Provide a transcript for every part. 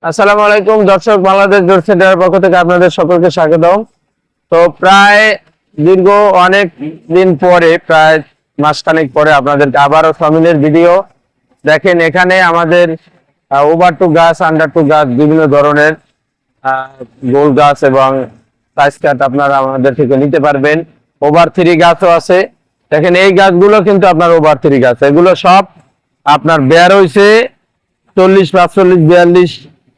আসসালামু আলাইকুম দর্শক, বাংলাদেশ জোর সেন্টারের পক্ষ থেকে আপনাদের সকলকে স্বাগতম। তো প্রায় দীর্ঘ অনেক দিন পরে, প্রায় মাসখানেক পরে আপনাদেরকে আবারও সমিলের ভিডিও দেখেন। এখানে আমাদের ওভার টু গাছ, আন্ডার টু গাছ, বিভিন্ন ধরনের গোল গাছ এবং সাইজ কাট আপনারা আমাদের থেকে নিতে পারবেন। ওভার 3 গাছও আছে। দেখেন এই গাছগুলো কিন্তু আপনার ওভার 3 গাছ, এগুলো সব আপনার বের হয়েছে 40, 45, 42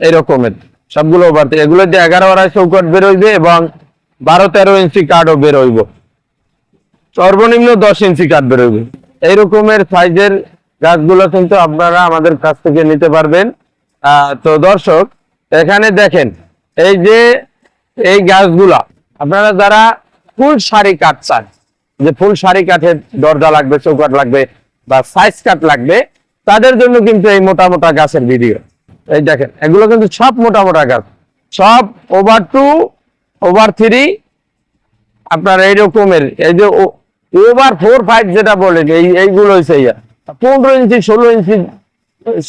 এরকমের সবগুলো ওভার। এগুলো যে 11-12 চৌকাট বের হইবে এবং 12-13 ইঞ্চি কাঠও বের হইব, সর্বনিম্ন 10 ইঞ্চি কাঠ বের হইবে। এইরকমের সাইজের গাছগুলো কিন্তু আপনারা আমাদের কাছ থেকে নিতে পারবেন। তো দর্শক এখানে দেখেন, এই যে এই গাছগুলা আপনারা যারা ফুল সারি কাঠ চান, যে ফুল সারি কাঠের দরজা লাগবে, চৌকাঠ লাগবে বা সাইজ কাঠ লাগবে, তাদের জন্য কিন্তু এই মোটা মোটা গাছের ভিডিও। এই দেখেন এগুলো কিন্তু সব মোটা মোটা গাছ, সব ওভার 2, ওভার 3 আপনার এইরকমের। এই যে ওভার 4, 5 যেটা বলেন, এইগুলো হচ্ছে 15 ইঞ্চি, 16 ইঞ্চি,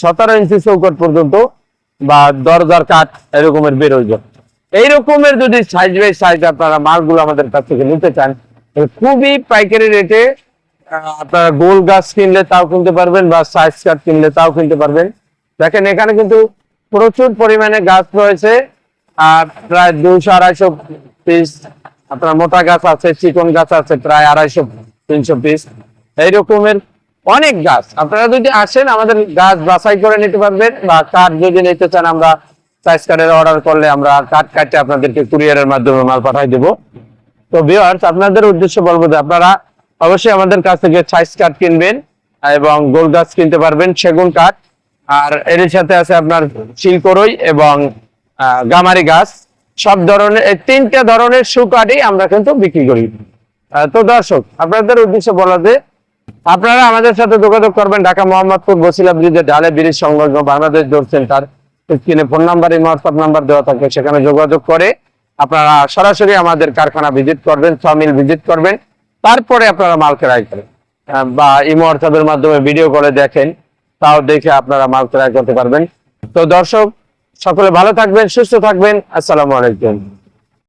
17 ইঞ্চি চৌকাঠ পর্যন্ত বা দরজার কাঠ এরকমের বের হয়ে যায়। এইরকমের যদি সাইজ বাই সাইজ আপনারা মালগুলো আমাদের কাছ থেকে নিতে চান, খুবই পাইকারি রেটে আপনারা গোল গাছ কিনলে তাও কিনতে পারবেন বা সাইজ কাঠ কিনলে তাও কিনতে পারবেন। দেখেন এখানে কিন্তু প্রচুর পরিমাণে গাছ রয়েছে, প্রায় 200-250 পিস আপনার মোটা গাছ আছে, চিকন গাছ আছে প্রায় 250-300 পিস। এইরকমের অনেক গাছ আপনারা যদি আসেন আমাদের গাছ বাছাই করে নিতে পারবেন, বা কাঠ যদি নিতে চান আমরা সাইজ কাঠের অর্ডার করলে আমরা কাঠ কাটে আপনাদেরকে কুরিয়ারের মাধ্যমে মাল পাঠাই দেবো। তো ভিউয়ার্স, আপনাদের উদ্দেশ্য বলবো যে আপনারা অবশ্যই আমাদের কাছ থেকে সাইজ কাঠ কিনবেন এবং গোল গাছ কিনতে পারবেন, সেগুন কাঠ। আর এর সাথে আছে আপনার চিলকরই এবং গামারি গাছ। সব ধরনের 3টে ধরনের সুকাঠই আমরা কিন্তু বিক্রি করি। তো দর্শক আপনাদের উদ্দেশ্য বলা যে আপনারা আমাদের সাথে যোগাযোগ করবেন ঢাকা মোহাম্মদপুর বসিলা ব্রিজের ঢালে ব্রিজ সংলগ্ন বাংলাদেশ জোর সেন্টার। স্ক্রিনে ফোন নাম্বার, হোয়াটসঅ্যাপ নাম্বার দেওয়া থাকবে, সেখানে যোগাযোগ করে আপনারা সরাসরি আমাদের কারখানা ভিজিট করবেন, সমিল ভিজিট করবেন, তারপরে আপনারা মাল ক্রয় করেন। বা ইমো হোয়াটসঅ্যাপের মাধ্যমে ভিডিও করে দেখেন, তাও দেখে আপনারা মাল ক্রয় করতে পারবেন। তো দর্শক সকলে ভালো থাকবেন, সুস্থ থাকবেন। আসসালামু আলাইকুম।